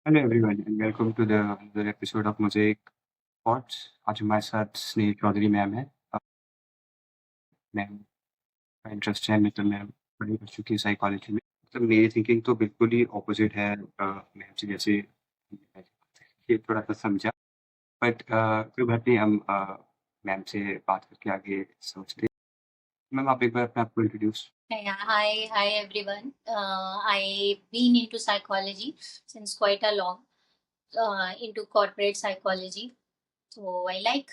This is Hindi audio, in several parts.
Hello everyone and welcome to the another episode of mosaic thoughts. आज हमारे साथ स्नेह चौधरी मैम है। मैम का इंटरेस्ट है, मतलब मैम पढ़ाई कर चुकी है साइकोलॉजी में। मतलब मेरी थिंकिंग तो बिल्कुल ही ऑपोजिट है मैम से। जैसे ये थोड़ा-सा समझा, बट कोई बात नहीं, हम मैम से बात करके आगे समझते हैं। मैम, आप एक बार अपने आप को introduce. Yeah, hi everyone. I've been into psychology since quite a long, into corporate psychology. So I like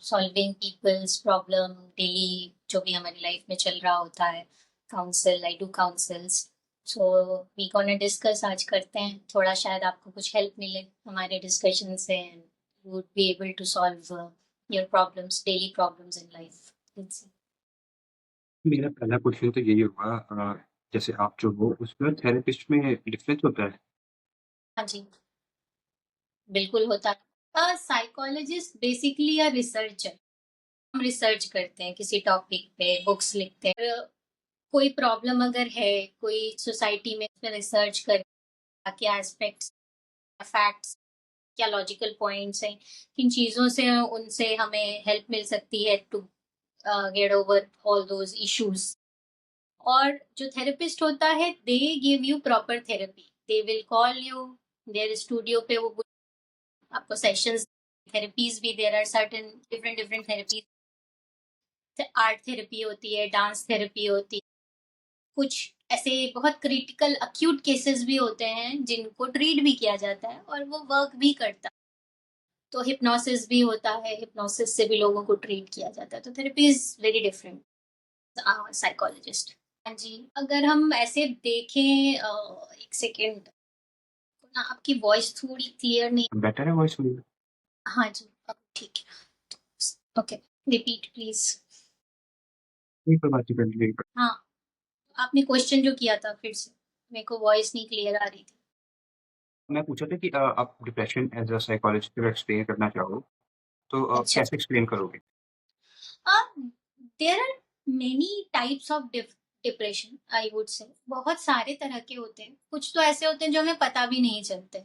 solving people's problem daily, जो भी हमारी लाइफ में चल रहा होता है. Counsel, I do counsels. So we gonna discuss आज करते हैं. थोड़ा शायद आपको कुछ help मिले हमारे discussion से, and you would be able to solve your problems, daily problems in life. Let's see. मेरा पहला क्वेश्चन तो यही होगा, जैसे आप जो हो उसमें थेरेपिस्ट में डिफरेंस होता है? हाँ जी. बिल्कुल होता है। Psychologist basically a researcher. हम रिसर्च करते हैं किसी टॉपिक पे, बुक्स लिखते हैं. कोई प्रॉब्लम अगर है, कोई सोसाइटी में, उसमें रिसर्च कर क्या एस्पेक्ट्स, फैक्ट्स, क्या लॉजिकल पॉइंट्स हैं, किन चीज़ों से उनसे हमें हेल्प मिल सकती है to get over all those issues. और जो थेरेपिस्ट होता है, they give you proper therapy. They will call you their studio पे, वो आपको सेशंस, थेरेपीज भी, there are certain different different therapies. Art therapy होती है, डांस थेरेपी होती है. कुछ ऐसे बहुत क्रिटिकल अक्यूट केसेस भी होते हैं जिनको ट्रीट भी किया जाता है और वो वर्क भी करता है. तो हिप्नोसिस भी होता है, हिप्नोसिस से भी लोगों को ट्रीट किया जाता है. तो therapy is very different psychologist. हाँ जी. अगर हम ऐसे देखें, एक सेकेंड ना, आपकी वॉइस थोड़ी क्लियर नहीं. बेटर है वॉइस मेरी? हाँ जी, अब ठीक है. Okay, repeat please. नहीं, कोई बात नहीं, कंटिन्यू। हाँ, आपने क्वेश्चन जो किया था फिर से, मेरे को वॉइस नहीं क्लियर आ रही थी. मैं पूछा था कि आप डिप्रेशन एज़ अ साइकोलॉजिस्ट अगर एक्सप्लेन करना चाहो, तो अच्छा. कैसे एक्सप्लेन करोगे? There are many types of depression, I would say. बहुत सारे तरह के होते हैं. कुछ तो ऐसे होते हैं जो हमें पता भी नहीं चलते.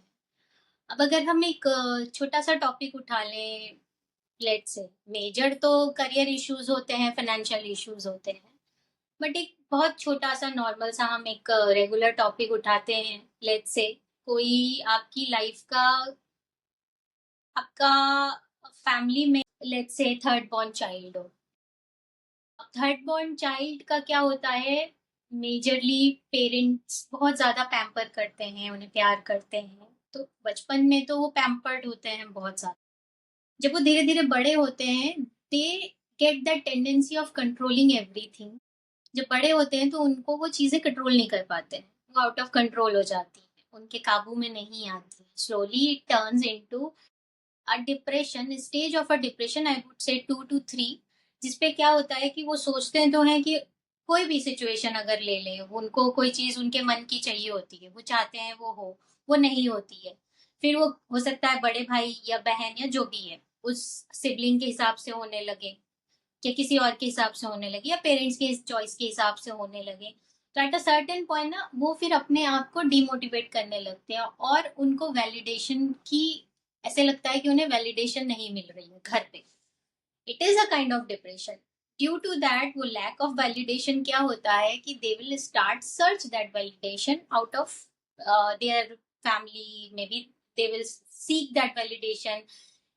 अब अगर हम एक छोटा सा टॉपिक उठा लें, लेट्स से, मेजर तो करियर इश्यूज होते हैं, फाइनेंशियल इश्यूज होते हैं. बट एक बहुत छोटा सा नॉर्मल सा हम एक रेगुलर टॉपिक उठाते हैं, लेट्स से, कोई आपकी लाइफ का, आपका फैमिली में, let's say third born child हो. थर्ड बॉर्न चाइल्ड का क्या होता है, मेजरली पेरेंट्स बहुत ज्यादा पैम्पर करते हैं, उन्हें प्यार करते हैं. तो बचपन में तो वो पैम्पर्ड होते हैं बहुत ज्यादा. जब वो धीरे धीरे बड़े होते हैं, they get that tendency of controlling everything. जब बड़े होते हैं तो उनको वो चीजें कंट्रोल नहीं कर पाते हैं, वो आउट ऑफ कंट्रोल हो जाती है, उनके काबू में नहीं आती. Slowly it turns into a depression, stage of a depression, I would से 2 to 3. जिसपे क्या होता है कि वो सोचते हैं तो हैं कि कोई भी सिचुएशन अगर ले ले, उनको कोई चीज उनके मन की चाहिए होती है, वो चाहते हैं वो हो, वो नहीं होती है. फिर वो हो सकता है बड़े भाई या बहन या जो भी है, उस सिबलिंग के हिसाब से होने लगे, या किसी और के हिसाब से होने लगे, या पेरेंट्स के चॉइस के हिसाब से होने लगे. तो एट अ सर्टेन पॉइंट ना, वो फिर अपने आप को डिमोटिवेट करने लगते हैं और उनको वैलिडेशन की, ऐसे लगता है कि उन्हें वैलिडेशन नहीं मिल रही है घर पे. It is a kind of depression. Due to that, वो लैक ऑफ वैलिडेशन क्या होता है कि they will start search that validation out of their family, maybe they will seek that validation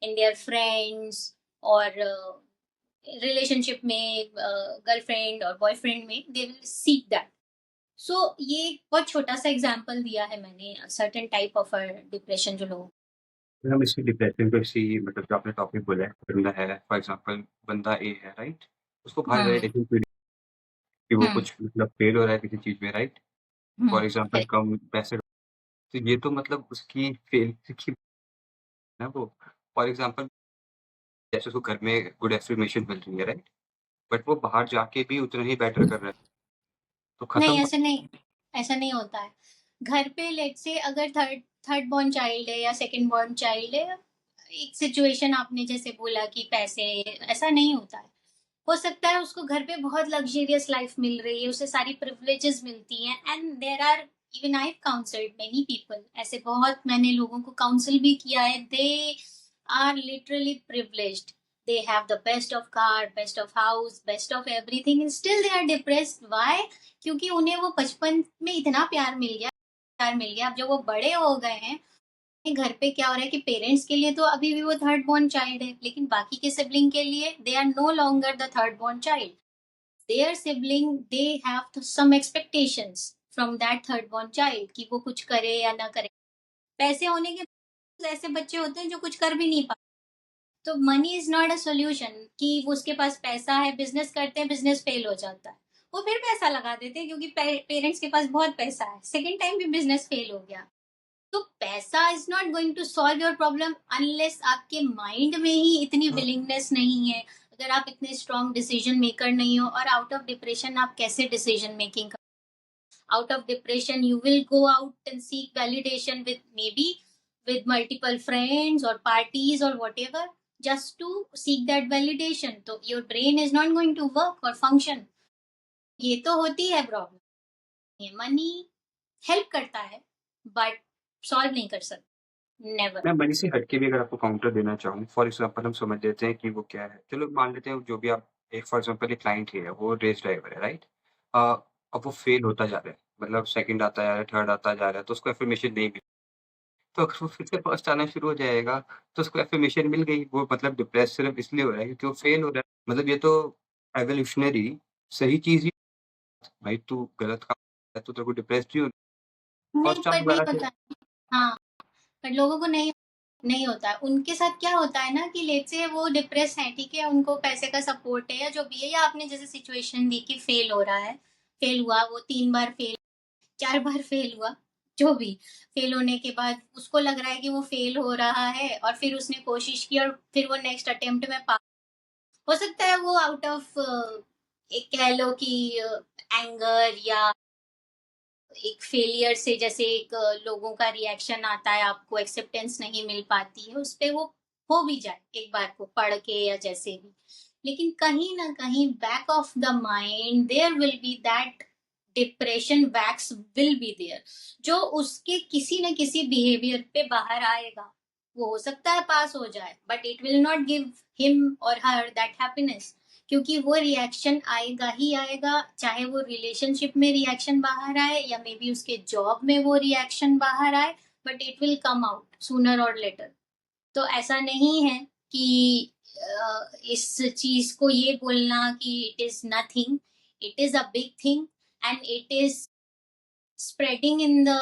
in their friends, और रिलेशनशिप में, गर्लफ्रेंड और बॉयफ्रेंड में, they will seek that. So ये एक बहुत छोटा सा एग्जांपल दिया है मैंने, सर्टेन टाइप ऑफ डिप्रेशन जो लोग. फिर हम इसी डिप्रेशन को, इसी मतलब जो आपने टॉपिक बोला है, बंदा है फॉर एग्ज़ाम्पल, बंदा ए है, राइट? उसको बाहर हम्म. वैलिडेशन फील कि वो हम्म. कुछ मतलब फेल हो रहा है किसी चीज़ में, राइट? For example correct. कम पैसे, तो ये तो मतलब उसकी फेल की ना वो। फॉर एग्ज़ाम्पल जैसे उसको घर में गुड एफ़र्मेशन मिल रही है, राइट? बट वो बाहर जाके भी उतना ही बेटर कर रहा है, तो नहीं, खत्म। ऐसे नहीं, ऐसा नहीं होता है. घर पे लेट से अगर थर्ड थर्ड बॉर्न चाइल्ड है या सेकंड बॉर्न चाइल्ड है, एक सिचुएशन आपने जैसे बोला कि पैसे, ऐसा नहीं होता है. हो सकता है उसको घर पे बहुत लग्जरियस लाइफ मिल रही है, उसे सारी प्रिविलेजेस मिलती हैं, and there are even I have counselled many people, ऐसे बहुत मैंने लोगों को काउंसल भी किया है. They are literally privileged, they have the best of car, best of house, best of everything, and still they are depressed. Why? क्योंकि उन्हें वो बचपन में इतना प्यार मिल गया. अब जब वो बड़े हो गए हैं, घर पे क्या हो रहा है कि पेरेंट्स के लिए तो अभी भी वो थर्ड बॉर्न चाइल्ड है, लेकिन बाकी के सिबलिंग के लिए they are no longer the third born child. Their sibling, they have some expectations from that third born child कि वो कुछ करे या ना करे. पैसे होने के ऐसे बच्चे होते हैं जो कुछ कर भी नहीं पाते. तो money is not a solution कि वो उसके पास पैसा है, बिजनेस करते हैं, बिजनेस फेल हो जाता है, वो फिर पैसा लगा देते हैं क्योंकि पेरेंट्स के पास बहुत पैसा है, सेकेंड टाइम भी बिजनेस फेल हो गया. तो पैसा is not going to solve your problem unless आपके माइंड में ही इतनी विलिंगनेस नहीं है. अगर आप इतने स्ट्रॉन्ग डिसीजन मेकर नहीं हो, और आउट ऑफ डिप्रेशन आप कैसे डिसीजन मेकिंग कर. Out of depression you will go out and seek validation with maybe with multiple friends or parties or whatever, just to seek that validation. So your brain is not going to work or function. ये तो होती है प्रॉब्लम. ये मनी हेल्प करता है बट सॉल्व नहीं कर सकता. नेवर. मैं मनी से हटके भी अगर आपको काउंटर देना चाहूँ, फॉर एग्ज़ाम्पल हम समझ लेते हैं कि वो क्या है। चलो मान लेते हैं जो भी आप एक फॉर एग्ज़ाम्पल एक क्लाइंट ही है, वो रेस ड्राइवर है, राइट? अ, अब वो फेल होता जा रहा है, मतलब सेकंड आता जा रहा है, थर्ड आता जा रहा है, तो उसको एफ़र्मेशन नहीं मिली। तो अगर वो फिर से फर्स्ट आना शुरू हो जाएगा, तो उसको एफ़र्मेशन मिल गई, वो मतलब डिप्रेस सिर्फ़ इसलिए हो रहा है क्योंकि वो फेल हो रहा है। मतलब ये तो एवोल्यूशनरी सही चीज़ ही भाई तू गलत काम कर रहा है, तो तेरे को डिप्रेस्ड ही होना है। नहीं फर्स्ट चांस पर नहीं दोबारा से होता. हाँ, पर लोगों को नहीं नहीं होता है. उनके साथ क्या होता है ना कि लेट से वो डिप्रेस हैं, ठीक है, उनको पैसे का सपोर्ट है या जो भी है, या आपने जैसे सिचुएशन दी कि फेल हो रहा है, फेल हुआ, वो 3 बार फेल, 4 बार फेल हुआ, जो भी. फेल होने के बाद उसको लग रहा है कि वो फेल हो रहा है, और फिर उसने कोशिश की और फिर वो नेक्स्ट अटेम्प्ट में पास. हो सकता है वो आउट ऑफ एक कह लो कि एंगर या एक फेलियर से, जैसे एक लोगों का रिएक्शन आता है, आपको एक्सेप्टेंस नहीं मिल पाती है, उस पे वो हो भी जाए एक बार को पढ़ के या जैसे भी. लेकिन कहीं ना कहीं back of the mind there will be that depression wax will be there, जो उसके किसी न किसी बिहेवियर पे बाहर आएगा. वो हो सकता है पास हो जाए, but it will not give him और हर दैट हैप्पीनेस, क्योंकि वो रिएक्शन आएगा ही आएगा, चाहे वो रिलेशनशिप में रिएक्शन बाहर आए या मे बी उसके जॉब में वो रिएक्शन बाहर आए, but it will come out sooner और लेटर. तो ऐसा नहीं है कि इस चीज को ये बोलना कि it is nothing. It is a big thing and it is spreading in the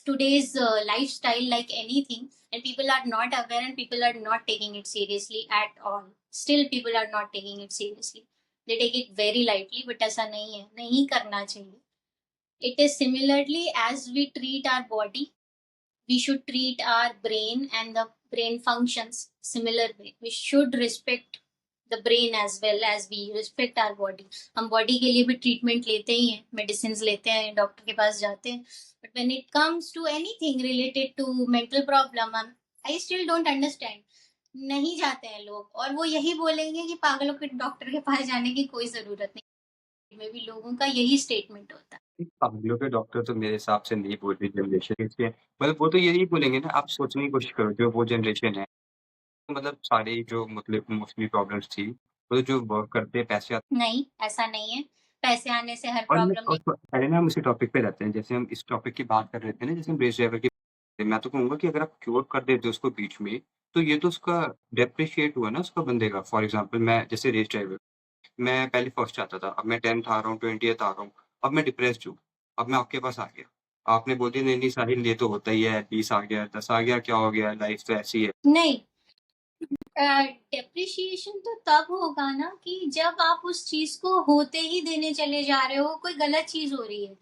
today's lifestyle like anything, and people are not aware and people are not taking it seriously at all. Still people are not taking it seriously, they take it very lightly, but ऐसा नहीं है, नहीं करना चाहिए. It is similarly as we treat our body, we should treat our brain and the brain functions similar way. We should respect the brain as well as we respect our body. हम बॉडी के लिए भी ट्रीटमेंट लेते ही हैं, मेडिसिन लेते हैं, डॉक्टर के पास जाते हैं, but when it comes to anything related to mental problem, I still don't understand. नहीं जाते हैं लोग, और वो यही बोलेंगे कि पागलों के डॉक्टर के पास जाने की कोई जरूरत नहीं. में भी लोगों का यही स्टेटमेंट होता है. पागलों के डॉक्टर तो मेरे हिसाब से नहीं बोल रही जनरेशन इसलिए मतलब वो तो यही बोलेंगे ना आप सोचने की कोशिश करो जो वो जनरेशन है, मतलब सारी जो मतलब मोस्टली प्रॉब्लम्स थी, वो जो वर्क करते हैं पैसे आते नहीं, ऐसा नहीं है, पैसे आने से हर और मैं प्रॉब्लम और नहीं. पहले ना हम इसी टॉपिक पे रहते हैं, जैसे हम इस टॉपिक की बात कर रहे थे ना, जैसे हम रेस ड्राइवर की मैं तो कहूँगा कि अगर आप क्योर कर देते हो उसको बीच में, तो ये तो उसका डेप्रिशिएट हुआ ना उसका बंदे का। फॉर एग्ज़ाम्पल मैं जैसे रेस ड्राइवर, मैं पहले फर्स्ट आता था, अब मैं 10th आ रहा हूँ, 20th आ रहा हूँ, अब मैं डिप्रेस्ड हूँ, अब मैं आपके पास आ गया। आपने बोल दिया नहीं-नहीं साहिल ये तो होता ही है, 20 आ गया, 10 आ गया, क्या हो गया, लाइफ़ तो ऐसी है। नहीं, डेप्रिशिएशन तो तब होगा ना कि जब आप उस चीज को होते ही देने चले जा रहे हो, कोई गलत चीज हो रही है.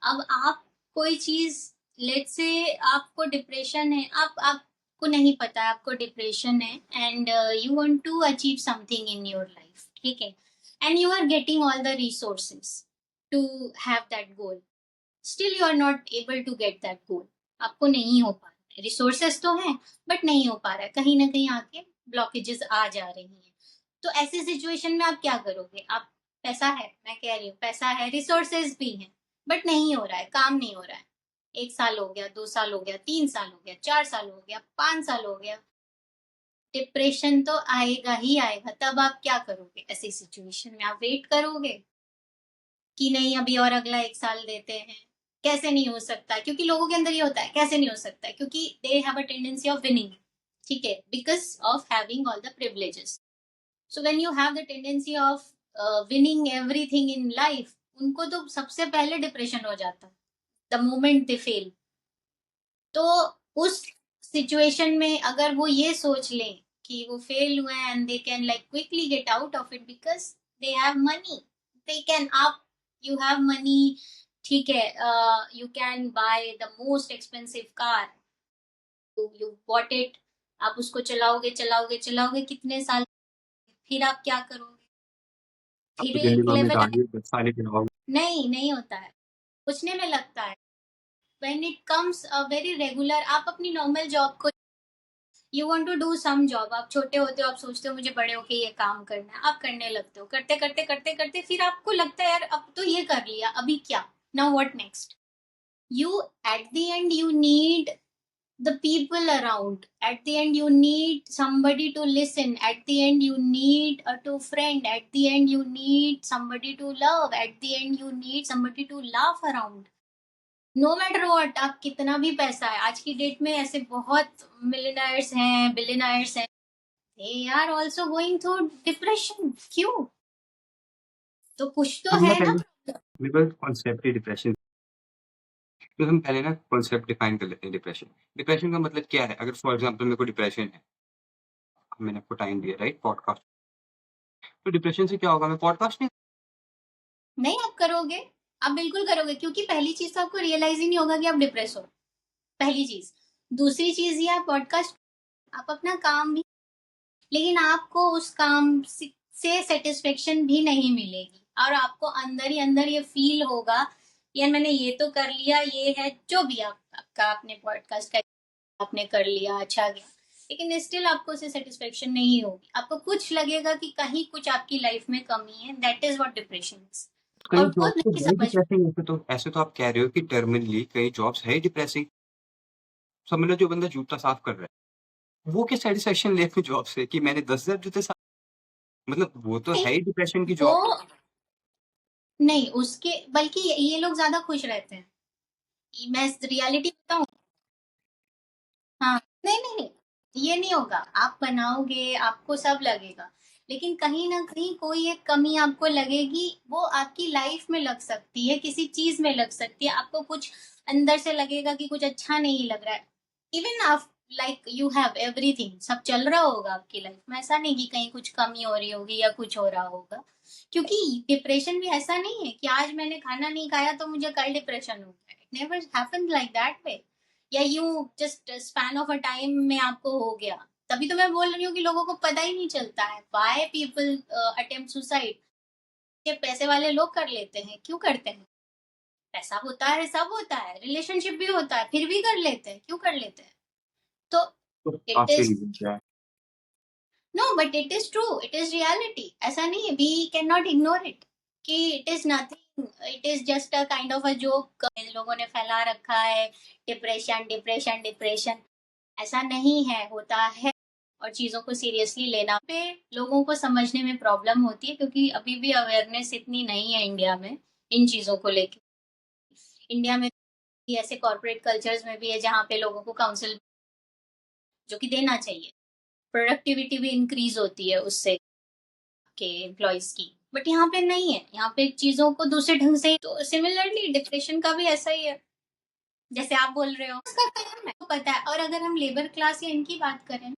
अब आप कोई चीज, लेट से आपको डिप्रेशन है, आप आपको नहीं पता आपको डिप्रेशन है, and you want to achieve something in your life, ठीक है, and you are getting all the resources to have that goal. Still you are not able to get that goal. आपको नहीं हो पा रहा है, रिसोर्सेस तो हैं बट नहीं हो पा रहा है, कहीं ना कहीं आके ब्लॉकेजेस आ जा रही हैं. तो ऐसी सिचुएशन में आप क्या करोगे. आप, पैसा है, मैं कह रही हूँ पैसा है, रिसोर्सेज भी हैं, बट नहीं हो रहा है, काम नहीं हो रहा है। 1 साल हो गया, 2 साल हो गया, 3 साल हो गया, 4 साल हो गया, 5 साल हो गया। डिप्रेशन तो आएगा ही आएगा। तब आप क्या करोगे ऐसी सिचुएशन में? आप वेट करोगे कि नहीं अभी और अगला 1 साल देते हैं? कैसे नहीं हो सकता? क्योंकि लोगों के अंदर ये होता है, कैसे नहीं हो सकता है? क्योंकि they have a tendency of winning, ठीक है? Because of having all the privileges. So when you have the tendency of winning everything in life, उनको तो सबसे पहले डिप्रेशन हो जाता है, द मोमेंट दे फेल। तो उस सिचुएशन में अगर वो ये सोच लें कि वो फेल हुए and they can like quickly get out of it because they have money, they can आप यू हैव मनी, ठीक है, you can by the most expensive car, you bought it, आप उसको चलाओगे चलाओगे चलाओगे कितने साल, फिर आप क्या करोगे? आप फिर तो एक जिंदगी भर में लेवल गाड़ी 10 साल ही चलाओगे। नहीं नहीं होता है, सोचने में लगता है। When it comes a very regular, आप अपनी नॉर्मल जॉब को, you want to do some job, आप छोटे होते हो, आप सोचते हो मुझे बड़े होके ये काम करना है, आप करने लगते हो, करते करते करते करते फिर आपको लगता है यार अब तो ये कर लिया, अभी क्या, now what next? you at the end you need the people around, at the end you need somebody to listen, at the end you need a two friend, at the end you need somebody to love, at the end you need somebody to laugh around, no matter what. आप कितना भी पैसा है, आज की डेट में ऐसे बहुत मिलियनर्स हैं, बिलियनर्स हैं, they are also going through depression. क्यों? तो कुछ तो हम ना है ना पहले प्रॉब्लम। मेरे को कॉन्सेप्ट ही डिप्रेशन, तो हम पहले ना कॉन्सेप्ट डिफाइन कर लेते हैं डिप्रेशन। डिप्रेशन का मतलब क्या है? अगर फॉर एग्जांपल मेरे को डिप्रेशन है, मैंने आपको टाइम दिया राइट पॉडकास्ट, तो डिप्रेशन से क्या होगा? मैं पॉडकास्ट नहीं। नहीं आप करोगे, आप बिल्कुल करोगे, क्योंकि पहली चीज तो आपको रियलाइज ही नहीं होगा कि आप डिप्रेस हो, पहली चीज। दूसरी चीज ये, आप पॉडकास्ट, आप अपना काम भी, लेकिन आपको उस काम से सेटिस्फेक्शन भी नहीं मिलेगी, और आपको अंदर ही अंदर ये फील होगा यार मैंने ये तो कर लिया, ये है जो भी आपका आपने पॉडकास्ट का आपने कर लिया, अच्छा गया, लेकिन स्टिल आपको उससे सेटिस्फेक्शन नहीं होगी, आपको कुछ लगेगा कि कहीं कुछ आपकी लाइफ में कमी है, that is what depression is. कई और वो जॉब्स तो नहीं है समझ, डिप्रेसिंग, ऐसे तो आप कह रहे हो कि टर्मिनली कई जॉब्स है डिप्रेसिंग। समझ लो जो बंदा जूता साफ कर रहा है, वो क्या सैटिस्फैक्शन ले अपनी जॉब से कि मैंने 10,000 जूते साफ, मतलब वो तो है ही डिप्रेशन की वो जॉब। नहीं उसके, बल्कि ये लोग ज्यादा खुश रहते हैं, मैं रियलिटी बताऊं। हाँ, नहीं नहीं नहीं, ये नहीं होगा, आप बनाओगे आपको सब लगेगा, लेकिन कहीं ना कहीं कोई एक कमी आपको लगेगी, वो आपकी लाइफ में लग सकती है, किसी चीज में लग सकती है, आपको कुछ अंदर से लगेगा कि कुछ अच्छा नहीं लग रहा है। इवन आप लाइक यू हैव एवरीथिंग, सब चल रहा होगा आपकी लाइफ में, ऐसा नहीं कि कहीं कुछ कमी हो रही होगी या कुछ हो रहा होगा। क्योंकि डिप्रेशन भी ऐसा नहीं है कि आज मैंने खाना नहीं खाया तो मुझे कल डिप्रेशन हो गया, it never happened like that way, या you just span of a time में आपको हो गया। तभी तो मैं बोल रही हूँ कि लोगों को पता ही नहीं चलता है व्हाई पीपल अटेम्प्ट सुसाइड। ये पैसे वाले लोग कर लेते हैं, क्यों करते हैं? पैसा होता है, सब होता है, रिलेशनशिप भी होता है, फिर भी कर लेते हैं, क्यों कर लेते हैं? तो तो इट आपके इज, रीज़न क्या है? No but it is true, it is reality, ऐसा नहीं है, we can not ignore it कि it is nothing, it is just a kind of a joke इन लोगों ने फैला रखा है, डिप्रेशन डिप्रेशन डिप्रेशन। ऐसा नहीं है, होता है। और चीजों को सीरियसली लेना पे लोगों को समझने में प्रॉब्लम होती है, क्योंकि अभी भी अवेयरनेस इतनी नहीं है इंडिया में इन चीजों को लेके। इंडिया में भी ऐसे कॉर्पोरेट कल्चर्स में भी है जहाँ पे लोगों को काउंसिल, जो कि देना चाहिए, प्रोडक्टिविटी भी इंक्रीज होती है उससे के एम्प्लॉयज की, बट यहाँ पे नहीं है, यहाँ पे चीजों को दूसरे ढंग से। तो सिमिलरली डिप्रेशन का भी ऐसा ही है, जैसे आप बोल रहे हो उसका काम है, तो पता है। और अगर हम लेबर क्लास या इनकी बात करें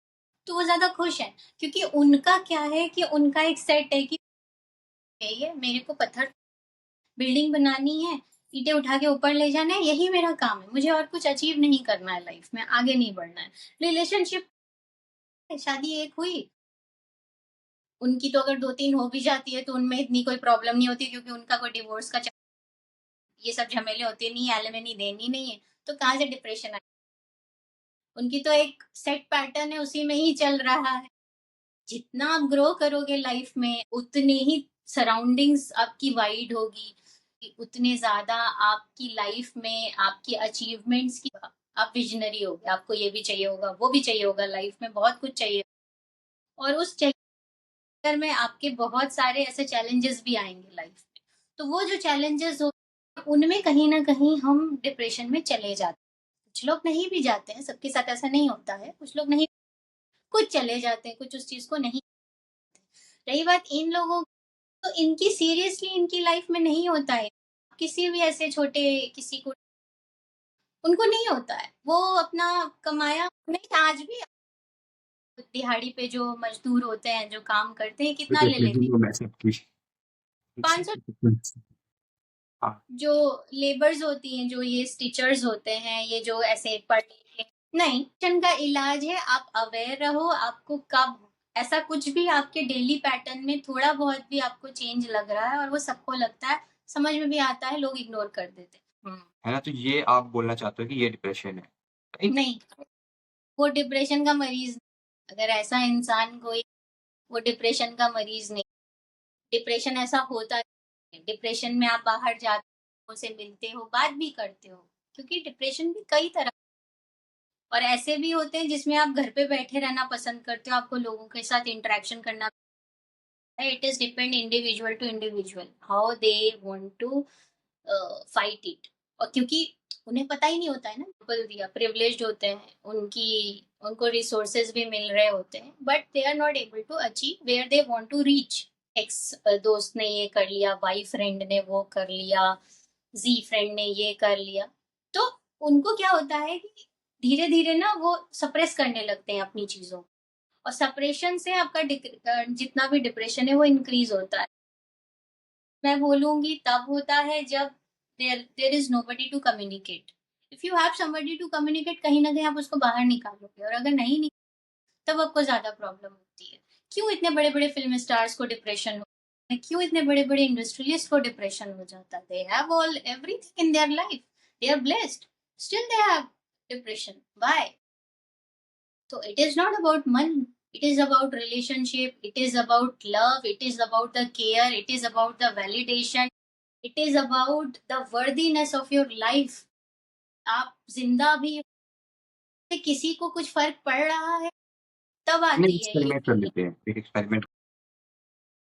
तो वो ज्यादा खुश है, क्योंकि उनका क्या है कि उनका एक सेट है कि ये मेरे को पत्थर बिल्डिंग बनानी है, ईंटें उठा के ऊपर ले जाना है, यही मेरा काम है, मुझे और कुछ अचीव नहीं करना है लाइफ में, आगे नहीं बढ़ना है। रिलेशनशिप, शादी एक हुई, उनकी तो अगर 2-3 हो भी जाती है तो उनमें इतनी कोई प्रॉब्लम नहीं होती, क्योंकि उनका कोई डिवोर्स का ये सब झमेले होते नहीं है, एलिमनी देनी नहीं है, तो कहाँ से डिप्रेशन आए? उनकी तो एक सेट पैटर्न है, उसी में ही चल रहा है। जितना आप ग्रो करोगे लाइफ में, उतने ही सराउंडिंग्स आपकी वाइड होगी, उतने ज़्यादा आपकी लाइफ में आपकी अचीवमेंट्स की आप विज़नरी हो गए, आपको ये भी चाहिए होगा, वो भी चाहिए होगा, लाइफ में बहुत कुछ चाहिए और उस चक्कर में आपके बहुत सारे ऐसे चैलेंजेस भी आएँगे लाइफ में। तो वो जो चैलेंजेस हो उनमें कहीं न कहीं हम डिप्रेशन में चले जाते हैं। कुछ लोग नहीं भी जाते हैं, सबके साथ ऐसा नहीं होता है, कुछ लोग नहीं कुछ चले जाते हैं, कुछ उस चीज़ को नहीं रही बात इन लोगों तो इनकी सीरियसली इनकी लाइफ में नहीं होता है। किसी भी ऐसे छोटे किसी को उनको नहीं होता है। वो अपना कमाया नहीं आज भी दिहाड़ी पे जो मज़दूर होते हैं, जो काम करते हैं, कितना ले लेते हैं? वो मैसेज की 500 हाँ, जो लेबर्स होती हैं, जो ये स्टिचर्स होते हैं, ये जो ऐसे पढ़ लिख के नहीं, डिप्रेशन का इलाज है आप अवेयर रहो, आपको कब ऐसा कुछ भी आपके डेली पैटर्न में थोड़ा बहुत भी आपको चेंज लग रहा है और वो सबको लगता है, समझ में भी आता है, लोग इग्नोर कर देते हैं। है ना? तो ये आप बोलना चाहते हो कि ये डिप्रेशन है, राइट? नहीं, वो डिप्रेशन का मरीज़ अगर ऐसा इंसान कोई वो डिप्रेशन का मरीज़ नहीं डिप्रेशन ऐसा होता है। डिप्रेशन में आप बाहर जाते हो, उनसे मिलते हो, बात भी करते हो, क्योंकि डिप्रेशन भी कई तरह और ऐसे भी होते हैं जिसमें आप घर पे बैठे रहना पसंद करते हो, आपको लोगों के साथ इंटरेक्शन करना it is depend individual to individual how they want to fight it और क्योंकि उन्हें पता ही नहीं होता है ना बोल दिया प्रिविलेज्ड होते हैं उनको रिसोर्सेज भी मिल रहे होते हैं but they are not able to achieve where they want to reach ex दोस्त ने ये कर लिया वाई फ्रेंड ने वो कर लिया जी फ्रेंड ने ये कर लिया तो उनको क्या होता है कि धीरे धीरे ना वो सप्रेस करने लगते हैं अपनी चीजों को। और सप्रेशन से आपका जितना भी डिप्रेशन है वो इंक्रीज होता है मैं बोलूँगी तब होता है जब there is nobody to communicate. If you have somebody to communicate कहीं न कहीं आप उसको बाहर निकालोगे और अगर नहीं तब आपको ज़्यादा प्रॉब्लम होती है। क्यों इतने बड़े-बड़े फ़िल्म स्टार्स को डिप्रेशन हो क्यों इतने बड़े-बड़े इंडस्ट्रियलिस्ट को डिप्रेशन हो जाता है? They have all everything in their life. They are blessed, still they have depression. Why? So it is not about money. It is about relationship. It is about love. It is about the care. It is about the validation. It is about the worthiness of your life. आप जिंदा भी किसी को कुछ फर्क पड़ रहा है तब हमने आती है ये एक्सपेरिमेंट कर लेते हैं, एक एक्सपेरिमेंट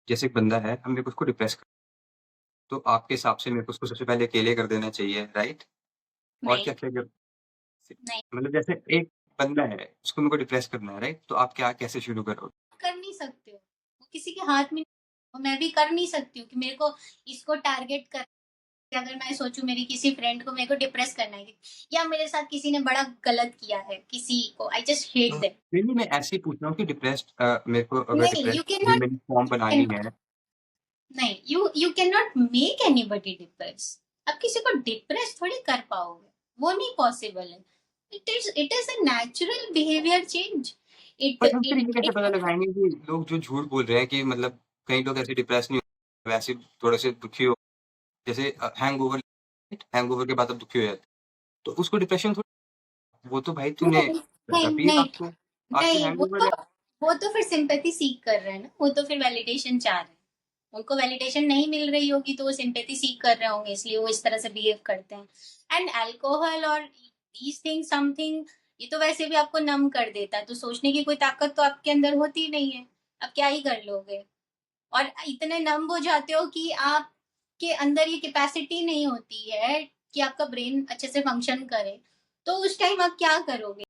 जैसे एक बंदा है, हमने उसको डिप्रेस कर तो आपके हिसाब से मेरे को उसको सबसे पहले अकेले कर देना चाहिए, राइट? और नहीं क्या-क्या कर नहीं मतलब जैसे एक बंदा है, उसको मेरे को डिप्रेस करना है, राइट? तो आप क्या कैसे शुरू करोगे? कर नहीं सकते हो वो किसी के हाथ में और मैं भी कर नहीं सकती हूँ कि मेरे को इसको टारगेट कर कि अगर मैं सोचूं मेरी किसी फ्रेंड को मेरे को डिप्रेस करना है या मेरे साथ किसी ने बड़ा गलत किया है किसी को आई जस्ट हेट देम नहीं, मैं ऐसे ही पूछ रहा हूँ कि डिप्रेस्ड मेरे को अगर नहीं डिप्रेस यू कैन भी नॉट मेरी फॉर्म बनानी है, नहीं you can not make anybody depress आप किसी को डिप्रेस थोड़ी कर पाओगे वो नहीं पॉसिबल है it is a natural behaviour change it but हम फिर इट ये कैसे पता लगाएँगे कि लोग जो झूठ बोल रहे हैं कि मतलब कई लोग ऐसे डिप्रेस नहीं होते, वैसे थोड़े से दुखी हो जैसे हैंगओवर हैंगओवर के बाद आप दुखी हो जाते हो, तो उसको डिप्रेशन थोड़ी वो तो भाई तूने नहीं नहीं अभी नहीं आपको आपको नहीं हैंगओवर है। वो तो फिर सिंपैथी सीख कर रहे हैं ना वो तो फिर वैलिडेशन चाह रहे हैं उनको वैलिडेशन नहीं मिल रही होगी तो वो सिंपैथी सीख कर रहे होंगे इसलिए वो इस तरह से बिहेव करते हैं एंड अल्कोहल और दीज थिंग समथिंग ये तो वैसे भी आपको नम कर देता है तो सोचने की कोई ताकत तो आपके अंदर होती ही नहीं है आप क्या ही कर लोगे और इतने नम हो जाते हो कि आपके अंदर ये कैपेसिटी नहीं होती है कि आपका ब्रेन अच्छे से फंक्शन करे तो उस टाइम आप क्या करोगे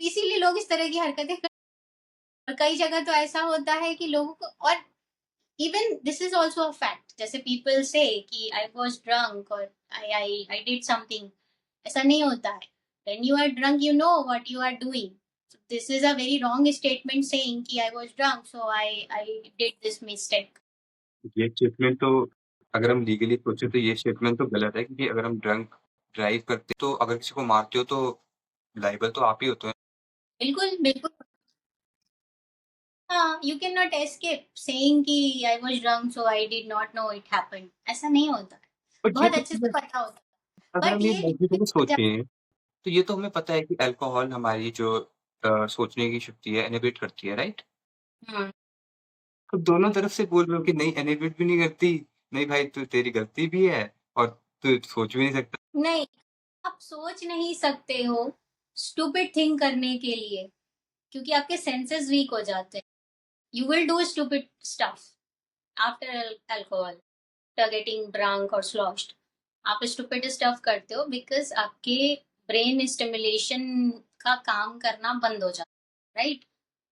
इसीलिए लोग इस तरह की हरकतें और कई जगह तो ऐसा होता है कि लोगों को और even this is also a fact जैसे पीपल से कि आई वॉज ड्रंक और आई डिड समथिंग ऐसा नहीं होता है when you are drunk you know what you are doing so this is a very wrong statement saying कि I was drunk so I did this mistake ये स्टेटमेंट तो अगर हम लीगली सोचे तो ये स्टेटमेंट तो गलत है क्योंकि अगर हम ड्रंक ड्राइव करते तो अगर किसी को मारते हो तो लायबल तो आप ही होते हैं। बिल्कुल बिल्कुल हाँ you cannot escape saying कि I was drunk so I did not know it happened ऐसा नहीं होता है बट ये बहुत तो अच्छे से पता होता है अगर बट हम ये ये लॉजिकली सोचें तो ये तो हमें पता है कि अल्कोहल हमारी जो सोचने की शक्ति है इनहिबिट करती है, राइट? हम्म तो दोनों तरफ से बोल रहे हो कि नहीं इनहिबिट भी नहीं करती, नहीं भाई तू तेरी गलती भी है और तू सोच भी नहीं सकता। नहीं, आप सोच नहीं सकते हो स्टूपिड थिंग करने के लिए, क्योंकि आपके सेंसेस वीक हो जाते हैं। You will do stupid stuff after alcohol, after getting drunk और स्लॉश्ड। आप स्टूपिड स्टफ करते हो बिकॉज आपके ब्रेन स्टिमुलेशन का काम करना बंद हो जाता है, राइट?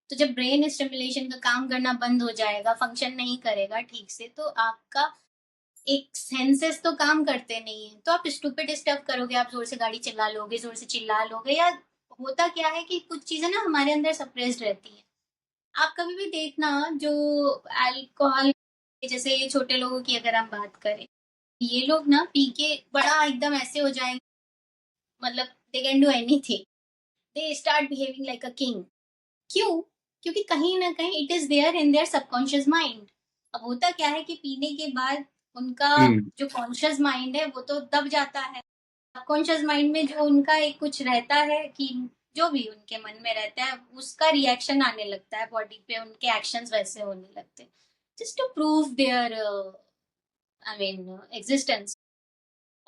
तो जब ब्रेन स्टिमुलेशन का काम करना बंद हो जाएगा, फंक्शन नहीं करेगा ठीक से, तो आपका एक सेंसेस तो काम करते नहीं है, तो आप स्टूपिड स्टफ करोगे, आप जोर से गाड़ी चला लोगे, जोर से चिल्ला लोगे, या होता क्या है कि कुछ चीजें ना हमारे अंदर सप्रेस्ड रहती हैं। आप कभी भी देखना, जो अल्कोहल, जैसे ये छोटे लोगों की अगर हम बात करें, ये लोग ना पी के बड़ा एकदम ऐसे हो जाएंगे, मतलब they can do anything, they start behaving like a king. क्यों? क्योंकि कहीं ना कहीं it is there in their subconscious mind. अब होता क्या है कि पीने के बाद उनका हम्म। जो कॉन्शियस माइंड है वो तो दब जाता है। सबकॉन्शियस माइंड में जो उनका एक कुछ रहता है कि जो भी उनके मन में रहता है उसका रिएक्शन आने लगता है बॉडी पे, उनके एक्शंस वैसे होने लगते हैं, just to prove their I mean existence.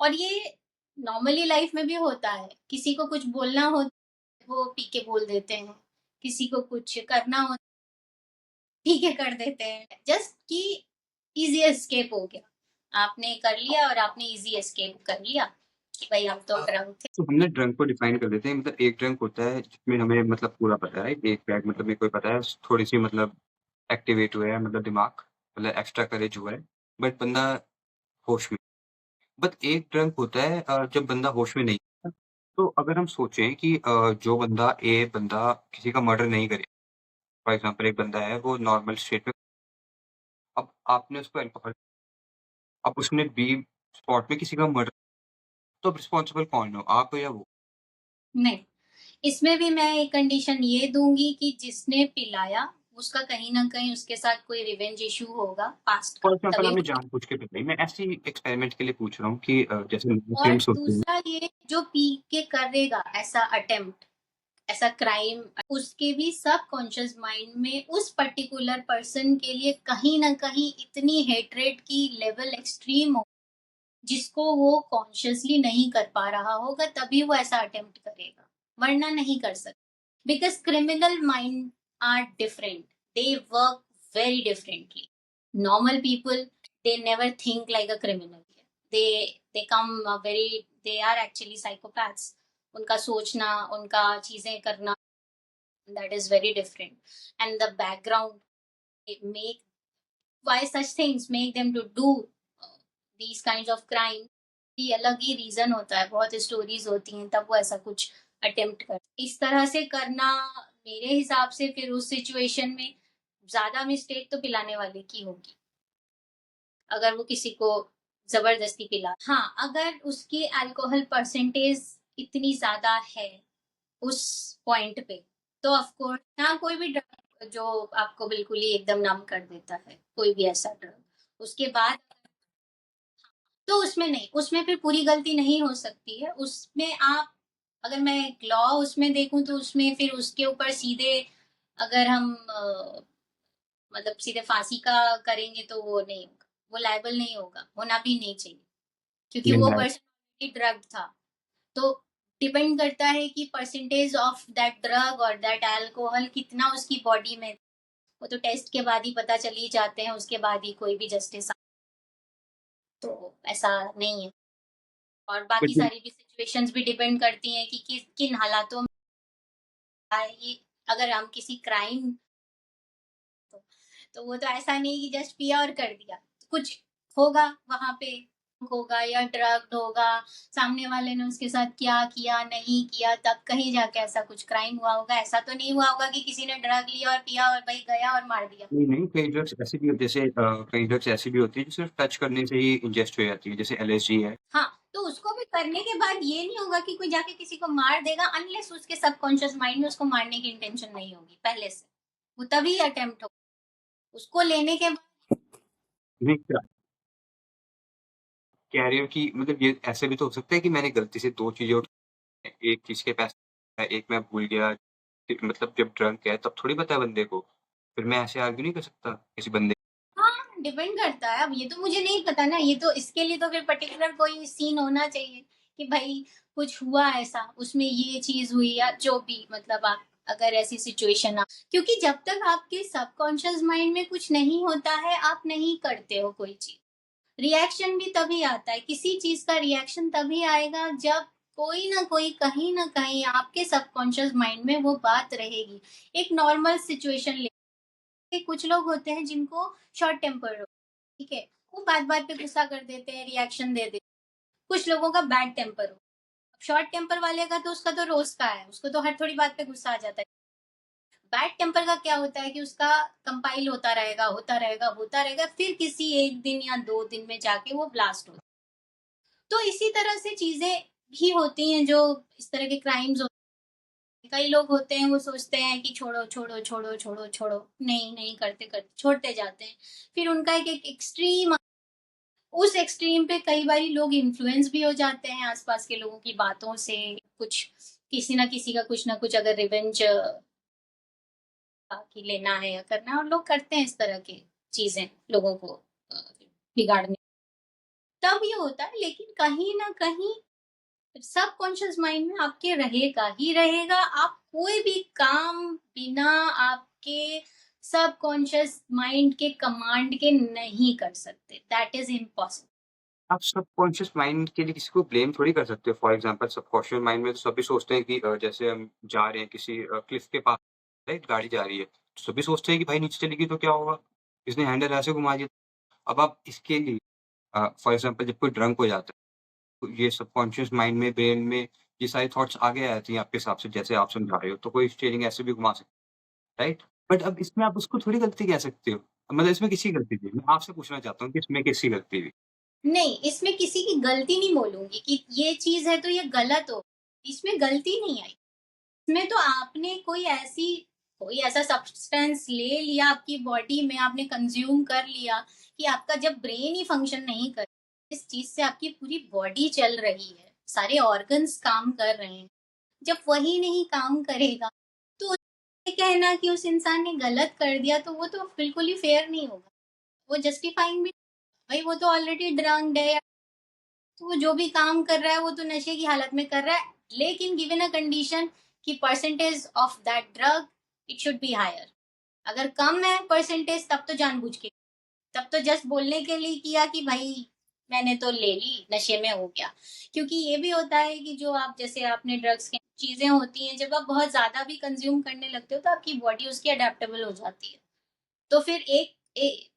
और ये नॉर्मली लाइफ में भी होता है, किसी को कुछ बोलना हो वो पी के बोल देते हैं, किसी को कुछ करना हो ठीक है कर देते हैं, जस्ट कि इजी एस्केप हो गया, आपने कर लिया और आपने इजी एस्केप कर लिया कि भाई हम तो ड्रंक थे। तो हमने ड्रंक को डिफाइन कर देते हैं, मतलब एक ड्रंक होता है जिसमें हमें मतलब पूरा पता है, एक बैग मतलब मेरे को पता है, थोड़ी सी मतलब एक्टिवेट हुआ है, मतलब दिमाग, मतलब एक्स्ट्रा करेज हुआ है, बट बंदा होश में। बट एक ड्रंक होता है जब बंदा होश में नहीं है। तो अगर हम सोचें कि जो बंदा किसी का मर्डर नहीं करे, फॉर एग्जांपल एक बंदा है वो नॉर्मल स्टेट में, अब आपने उसको अल्कोहल, अब उसने बी स्पॉट में किसी का मर्डर, तो अब रिस्पॉन्सिबल कौन हो, आप हो या वो? नहीं, इसमें भी मैं एक कंडीशन ये दूंगी कि जिसने पिलाया उसका कहीं ना कहीं उसके साथ कोई रिवेंज इशू होगा पास्ट का, फॉर एग्जांपल तभी हमें वो। जानबूझ के पिटाई, मैं ऐसे ही एक्सपेरिमेंट के लिए पूछ रहा हूँ कि जैसे और मुस्लिम्स होते हैं। दूसरा ये जो पी के करेगा ऐसा अटेम्प्ट, ऐसा क्राइम, उसके भी सब कॉन्शियस माइंड में उस पर्टिकुलर पर्सन के लिए कहीं ना कहीं इतनी हेट्रेड की लेवल एक्सट्रीम हो, जिसको वो कॉन्शियसली नहीं कर पा रहा होगा, तभी वो ऐसा अटेम्प्ट करेगा, वरना नहीं कर सकता। Because criminal mind are different, they work very differently. Normal people, they never think like a criminal, they they come very, they are actually psychopaths. उनका सोचना, उनका चीजें करना, that is very different, and the background it make why such things make them to do these kinds of crime, ये अलग ही रीजन होता है, बहुत स्टोरीज होती हैं तब वो ऐसा कुछ अटेम्प्ट कर, इस तरह से करना। मेरे हिसाब से फिर उस सिचुएशन में ज्यादा मिस्टेक तो पिलाने वाले की होगी, अगर वो किसी को जबरदस्ती पिला। हाँ, अगर उसकी अल्कोहल परसेंटेज इतनी ज्यादा है उस पॉइंट पे, तो ऑफ कोर्स ना, कोई भी ड्रग जो आपको बिल्कुल ही एकदम नम कर देता है, कोई भी ऐसा ड्रग, उसके बाद तो उसमें नहीं, उसमें फिर पूरी गलती नहीं हो सकती है उसमें। आप, अगर मैं एक लॉ उसमें देखूं तो उसमें फिर उसके ऊपर सीधे, अगर हम मतलब सीधे फांसी का करेंगे तो वो नहीं होगा, वो लायबल नहीं होगा, होना भी नहीं चाहिए, क्योंकि नहीं वो यार, पर्सन ड्रग था। तो डिपेंड करता है कि परसेंटेज ऑफ दैट ड्रग और दैट अल्कोहल कितना उसकी बॉडी में, वो तो टेस्ट के बाद ही पता चल ही जाते हैं, उसके बाद ही कोई भी जस्टिस। तो ऐसा नहीं है। और बाकी बट सारी भी सिचुएशंस भी डिपेंड करती हैं कि किन हालातों में ये, अगर हम किसी क्राइम, तो वो तो ऐसा नहीं कि जस्ट पिया और कर दिया, कुछ होगा वहां पे, होगा या ड्रग्ड होगा, सामने वाले ने उसके साथ क्या किया नहीं किया, तब कहीं जाके ऐसा कुछ क्राइम हुआ होगा। ऐसा तो नहीं हुआ होगा कि किसी ने ड्रग लिया और पिया और भाई गया और मार दिया। नहीं, कई ड्रग्स ऐसी भी होती है, जैसे कई ड्रग्स ऐसी भी होती है जो सिर्फ टच करने से ही इंजेस्ट हो जाती है, जैसे एलएसडी है। हाँ, तो उसको भी करने के बाद ये नहीं होगा कि कोई जाके किसी को मार देगा, अनलेस उसके सबकॉन्शियस माइंड में उसको मारने की इंटेंशन नहीं होगी पहले से, वो तभी अटेम्प्ट होगा उसको लेने के बाद। नहीं, क्या कह रही हो कि मतलब ये ऐसे भी तो हो सकता है कि मैंने गलती से 2 चीज़ें उठाई, एक चीज़ के पैसे, एक मैं भूल गया, मतलब जब ड्रंक है तब थोड़ी पता है बंदे को। फिर मैं ऐसे आर्ग्यू नहीं कर सकता किसी बंदे। हाँ, डिपेंड करता है। अब ये तो मुझे नहीं पता ना, ये तो इसके लिए तो फिर पर्टिकुलर कोई सीन होना चाहिए कि भाई कुछ हुआ ऐसा, उसमें ये चीज़ हुई या जो भी, मतलब आप अगर ऐसी सिचुएशन आ, क्योंकि जब तक आपके सबकॉन्शियस माइंड में कुछ नहीं होता है, आप नहीं करते हो कोई चीज़। रिएक्शन भी तभी आता है, किसी चीज़ का रिएक्शन तभी आएगा जब कोई ना कोई कहीं ना कहीं आपके सबकॉन्शियस माइंड में वो बात रहेगी। एक नॉर्मल सिचुएशन ले, कुछ लोग होते हैं जिनको शॉर्ट टेम्पर, ठीक है, वो बात-बात पे गुस्सा कर देते हैं, रिएक्शन दे देते हैं। कुछ लोगों का बैड टेम्पर हो, शॉर्ट टेम्पर वाले का तो उसका तो रोज़ का है, उसको तो हर थोड़ी बात पे गुस्सा आ जाता है। बैड टेम्पर का क्या होता है कि उसका कंपाइल होता रहेगा, फिर किसी 1 दिन या 2 दिन में जाके वो ब्लास्ट होता है। तो इसी तरह से चीज़ें भी होती हैं जो इस तरह के क्राइम्स होते हैं। कई लोग होते हैं वो सोचते हैं कि छोड़ो, छोड़ो, छोड़ो, छोड़ो, छोड़ो, नहीं, नहीं करते-करते छोड़ते जाते हैं। फिर उनका एक एक्सट्रीम, उस एक्सट्रीम पे कई बारी लोग इन्फ्लुएंस भी हो जाते हैं आसपास के लोगों की बातों से, कुछ किसी ना किसी का कुछ ना कुछ अगर रिवेंज कि लेना है या करना है, और लोग करते हैं इस तरह की चीजें लोगों को बिगाड़ने, तब ये होता है। लेकिन कहीं ना कहीं सबकॉन्शियस माइंड में आपके रहेगा ही रहेगा। आप कोई भी काम बिना आपके सबकॉन्शियस माइंड के कमांड के नहीं कर सकते, दैट इज इम्पॉसिबल। आप सबकॉन्शियस माइंड के लिए किसी को ब्लेम थोड़ी कर सकते हो। फॉर एग्ज़ाम्पल सबकॉन्शियस माइंड में तो सभी सोचते हैं कि जैसे हम जा रहे हैं किसी क्लिफ के पास, राइट? गाड़ी जा रही है, तो सभी सोचते हैं कि भाई नीचे चलेगी तो क्या होगा? इसने हैंडल ऐसे घुमा दिया। अब आप इसके लिए फॉर एग्ज़ाम्पल जब कोई ड्रंक हो जाता है, तो ये सबकॉन्शियस माइंड में, ब्रेन में ये सारी थॉट्स आगे आ जाती हैं आपके हिसाब से, जैसे आप समझा रहे हो, तो कोई स्टीयरिंग ऐसे भी घुमा सकता है, राइट? बट अब इसमें आप उसको थोड़ी गलती कह सकते हो। मतलब इसमें किसकी गलती थी? मैं आपसे पूछना चाहता हूँ कि इसमें किसकी गलती थी? नहीं, इसमें किसी की गलती नहीं बोलूंगी कि ये चीज है तो ये गलत हो, इसमें गलती नहीं आई। इसमें तो आपने कोई ऐसा सब्सटेंस ले लिया आपकी बॉडी में, आपने कंज्यूम कर लिया कि आपका जब ब्रेन ही फंक्शन नहीं कर, इस चीज से आपकी पूरी बॉडी चल रही है, सारे ऑर्गन्स काम कर रहे हैं, जब वही नहीं काम करेगा तो ये कहना कि उस इंसान ने गलत कर दिया तो वो तो बिल्कुल ही फेयर नहीं होगा। वो जस्टिफाइंग भी, भाई वो तो ऑलरेडी ड्रंक्ड है, तो वो जो भी काम कर रहा है वो तो नशे की हालत में कर रहा है, लेकिन गिवन अ कंडीशन कि percentage of that drug it should be higher. अगर कम है परसेंटेज तब तो जानबूझ के, तब तो जस्ट बोलने के लिए किया कि भाई मैंने तो ले ली, नशे में हो गया। क्योंकि ये भी होता है कि जो आप, जैसे आपने ड्रग्स की चीजें होती हैं, जब आप बहुत ज्यादा भी कंज्यूम करने लगते हो तो आपकी बॉडी उसकी अडेप्टेबल हो जाती है। तो फिर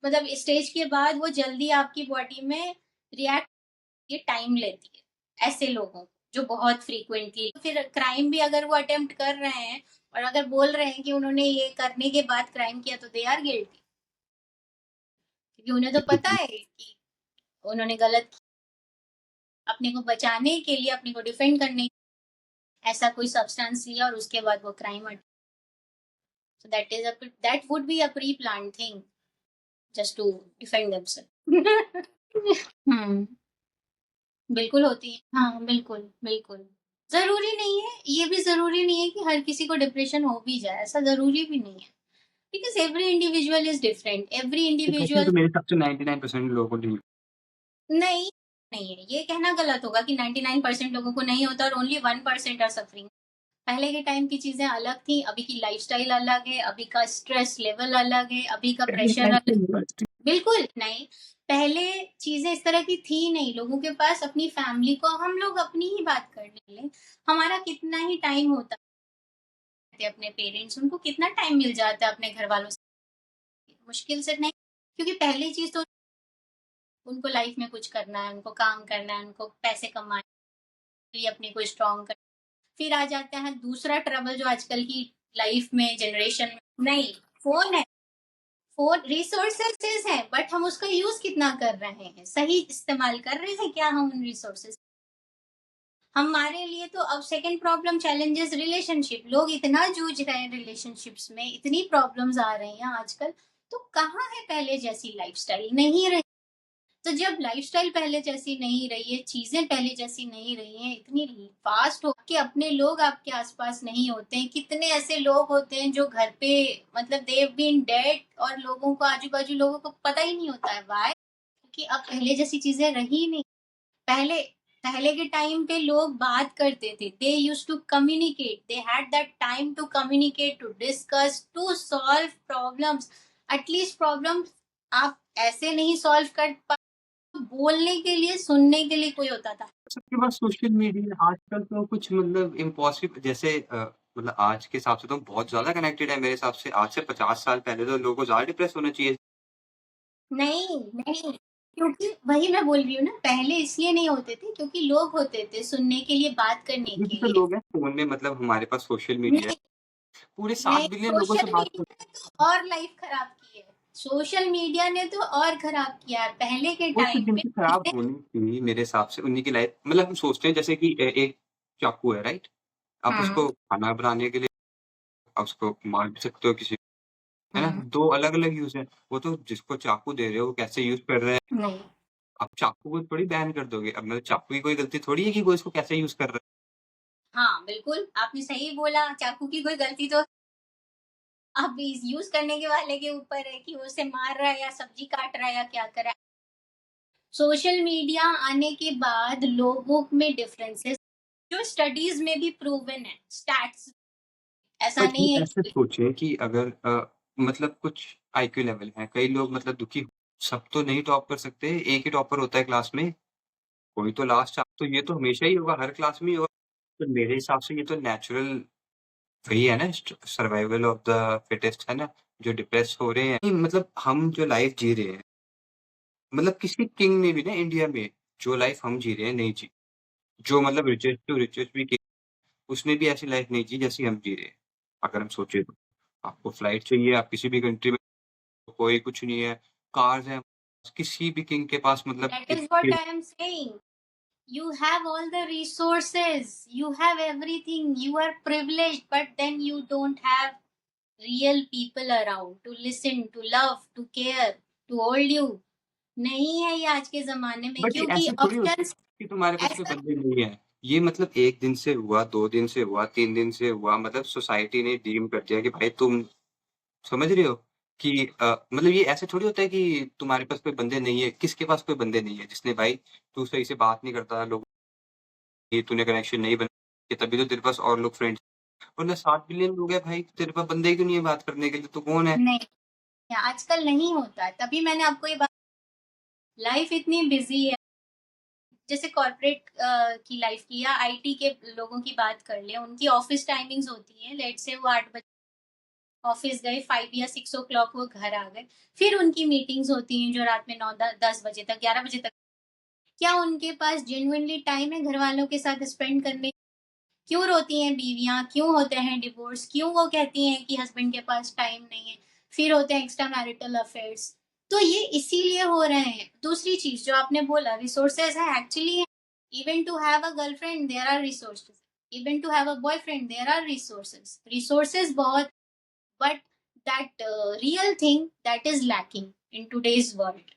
मतलब स्टेज के बाद वो जल्दी आपकी बॉडी में रिएक्ट, ये टाइम लेती है ऐसे लोगों को जो बहुत फ्रीक्वेंटली, फिर क्राइम भी अगर वो अटेम्प्ट कर रहे हैं और अगर बोल रहे हैं कि उन्होंने ये करने के बाद क्राइम किया तो दे आर गिल्टी, क्योंकि उन्हें तो पता है कि उन्होंने गलत किया। अपने को बचाने के लिए, अपने को डिफेंड करने ऐसा कोई सब्सटेंस लिया और उसके बाद वो crime, so that would be a pre plan thing just to defend themselves. हम्म, बिल्कुल होती है। हाँ, बिल्कुल, बिल्कुल। ज़रूरी नहीं है, ये भी ज़रूरी नहीं है कि हर किसी को डिप्रेशन हो भी जाए, ऐसा ज़रूरी भी नहीं है। Because every individual is different, every depression individual, तो मेरे हिसाब से 99% लोगों को नहीं। नहीं, नहीं है। ये कहना गलत होगा कि 99% लोगों को नहीं होता और ओनली 1% आर सफरिंग। पहले के टाइम की चीज़ें अलग थी, अभी की लाइफ़स्टाइल अलग है, अभी का स्ट्रेस लेवल अलग है, अभी का प्रेशर अलग, बिल्कुल नहीं। पहले चीज़ें इस तरह की थी नहीं, लोगों के पास अपनी फैमिली को, हम लोग अपनी ही बात कर लें, हमारा कितना ही टाइम होता है अपने पेरेंट्स, उनको कितना टाइम मिल जाता है अपने घर वालों से, मुश्किल से नहीं। क्योंकि पहली चीज़ तो उनको लाइफ में कुछ करना है, उनको काम करना है, उनको पैसे कमाने के लिए अपने को स्ट्रॉन्ग कर, फिर आ जाता है दूसरा ट्रबल जो आजकल की लाइफ में, जनरेशन में, नहीं, फ़ोन है। फ़ोन रिसोर्सेज़ हैं, बट हम उसका यूज़ कितना कर रहे हैं? सही इस्तेमाल कर रहे हैं क्या हम उन रिसोर्सेज़? हमारे लिए तो अब सेकंड प्रॉब्लम चैलेंजेस रिलेशनशिप, लोग इतना जूझ रहे हैं रिलेशनशिप्स में, इतनी प्रॉब्लम्स आ रही हैं आजकल, तो कहाँ है पहले जैसी लाइफ़स्टाइल? नहीं रही। तो जब लाइफ़स्टाइल पहले जैसी नहीं रही है, चीज़ें पहले जैसी नहीं रही हैं, इतनी फ़ास्ट हो के अपने लोग आपके आस-पास नहीं होते हैं। कितने ऐसे लोग होते हैं जो घर पे मतलब दे हैव बीन डेड और लोगों को आजू-बाजू लोगों को पता ही नहीं होता है, व्हाई? क्योंकि अब पहले जैसी चीज़ें रही ही नहीं। पहले पहले के टाइम पे लोग बात करते थे, they used to communicate, they had that time to communicate, to discuss, to solve problems. At least problems आप ऐसे नहीं सॉल्व कर पा, बोलने के लिए, सुनने के लिए कोई होता था। सबके पास सोशल मीडिया आजकल तो कुछ मतलब इम्पॉसिबल जैसे मतलब आज के हिसाब से तो बहुत ज़्यादा कनेक्टेड है मेरे हिसाब से। आज से 50 साल पहले तो लोगों को ज़्यादा डिप्रेस होना चाहिए। नहीं, नहीं, क्योंकि वही मैं बोल रही हूँ ना, पहले इसलिए नहीं होते थे क्योंकि लोग होते थे सुनने के लिए, बात करने अभी भी के तो लिए। लोग हैं फ़ोन में मतलब हमारे पास सोशल मीडिया है। नहीं, पूरे 7 नहीं, बिलियन लोगों से सोशल बात कर मीडिया ने तो और लाइफ खराब की है। सोशल मीडिया ने तो और खराब किया है। पहले के वो तो टाइम पे जिनकी खराब चीज़ें होनी थी मेरे हिसाब से उन्हीं की लाइफ़ मतलब हम सोचते हैं जैसे कि एक चाकू है, राइट? आप हुँ, उसको खाना बनाने के लिए आप उसको मार भी सकते हो किसी है ना? हुँ, 2 अलग-अलग यूज़ हैं। वो तो जिसको चाकू दे रहे हो वो कैसे यूज़ कर रहा है, नहीं। आप चाकू को थोड़ी बैन कर दोगे। अब मतलब चाकू की कोई गलती थोड़ी है कि वो इसको कैसे यूज़ कर रहा है। हाँ, बिल्कुल, आपने सही बोला, चाकू की कोई गलती तो अब इस यूज़ करने के वाले के ऊपर है कि वो उसे मार रहा है या सब्ज़ी काट रहा है या क्या कर रहा है। सोशल मीडिया आने के बाद लोगों में डिफरेंसेस जो स्टडीज़ में भी प्रूवन है, स्टैट्स ऐसा बट ये नहीं है ऐसे कि सोचिए कि अगर मतलब कुछ आईक्यू लेवल है, कई लोग मतलब दुखी सब तो नहीं टॉप कर सकते, एक ही टॉपर होता है क्लास में, कोई तो लास्ट तो ये तो हमेशा ही होगा, हर क्लास में ही होगा। तो मेरे हिसाब से ये तो नेचुरल वही है ना सर्वाइवल ऑफ द फिटेस्ट है ना, जो डिप्रेस हो रहे हैं। नहीं, मतलब हम जो लाइफ जी रहे हैं, मतलब किसी किंग ने भी ना इंडिया में जो लाइफ हम जी रहे हैं नहीं जी। जो मतलब रिचेस्ट टू रिचेस्ट भी किंग उसने भी ऐसी लाइफ नहीं जी जैसी हम जी रहे हैं, अगर हम सोचे तो। आपको फ्लाइट चाहिए, आप किसी भी कंट्री में कोई कुछ नहीं है, कार्स हैं, किसी भी किंग के पास मतलब that is what I am saying. You have all the resources, you have everything, you are privileged, but then you don't have real people around to listen, to love, to care, to hold you. नहीं है ये आज के ज़माने में बट ये क्योंकि ऐसे थोड़ी होता है ऑप्शंस कि तुम्हारे पास कोई ऐसा बंदे नहीं है। ये मतलब 1 दिन से हुआ, 2 दिन से हुआ, 3 दिन से हुआ मतलब सोसाइटी ने डीम कर दिया कि भाई तुम समझ रहे हो? कि मतलब ये ऐसे थोड़ी होता है कि तुम्हारे पास कोई बंदे नहीं है, किसके पास कोई बंदे नहीं है जिसने भाई तू सही से बात नहीं करता लोग ये तूने कनेक्शन नहीं बनाए तभी तो तेरे पास और लोग फ्रेंड्स वरना 7 बिलियन लोग हैं भाई, तेरे पास बंदे क्यों नहीं है बात करने के लिए, तू कौन है? नहीं, आजकल नहीं होता है। तभी मैंने आपको ये बात, लाइफ इतनी बिज़ी है, जैसे कॉर्पोरेट की लाइफ की या आईटी के लोगों की बात कर लें, उनकी ऑफ़िस टाइमिंग्स होती हैं, लेट्स से वो 8 बजे ऑफिस गए, 5 या 6 ओ क्लॉक वो घर आ गए। फिर उनकी मीटिंग्स होती हैं जो रात में 9 10 बजे तक, 11 बजे तक। क्या उनके पास जेन्युइनली टाइम है घरवालों के साथ स्पेंड करने? क्यों रोती हैं बीवियाँ? क्यों होते हैं डिवोर्स? क्यों वो कहती हैं कि हस्बैंड के पास टाइम नहीं है? फिर होते हैं एक्स्ट्रा मैरिटल अफेयर्स। तो ये इसीलिए हो रहे हैं। दूसरी चीज़ जो आपने बोला, रिसोर्सेज़ है, actually even to have a girlfriend there are resources, even to have a boyfriend there are resources. Resources बहुत, but that real thing that is lacking in today's world,